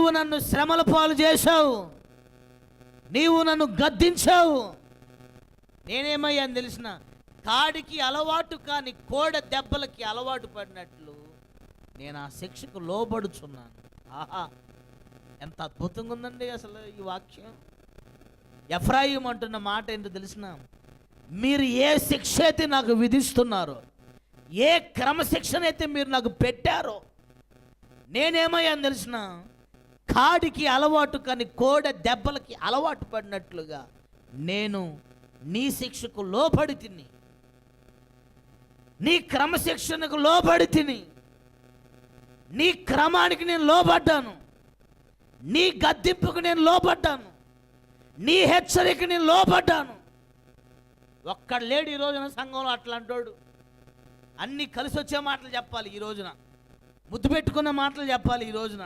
నీవు నన్ను శ్రమల పాలు చేశావు, నీవు నన్ను గద్దించావు. నేనేమయ్యాను తెలిసిన, కాడికి అలవాటు కాని కోడ దెబ్బలకి అలవాటు పడినట్లు నేను ఆ శిక్షకు లోబడుచున్నాను. ఆహా, ఎంత అద్భుతంగా ఉందండి అసలు ఈ వాక్యం. ఎఫ్రాయిం అంటున్న మాట ఏంటో తెలిసిన, మీరు ఏ శిక్ష అయితే నాకు విధిస్తున్నారో, ఏ క్రమశిక్షణ అయితే మీరు నాకు పెట్టారో, నేనేమయ్యాను తెలిసిన, కాడికి అలవాటు కానీ కోడ దెబ్బలకి అలవాటు పడినట్లుగా నేను నీ శిక్షకు లోబడి తిని, నీ క్రమశిక్షణకు లోబడి తిని, నీ క్రమానికి నేను లోబడ్డాను, నీ గద్దింపుకు నేను లోబడ్డాను, నీ హెచ్చరిక నేను లోబడ్డాను. ఒక్కడు లేడు ఈ రోజున సంఘంలో అట్లాంటోడు. అన్నీ కలిసి వచ్చే మాటలు చెప్పాలి ఈ రోజున, ముద్దు పెట్టుకున్న మాటలు చెప్పాలి ఈ రోజున.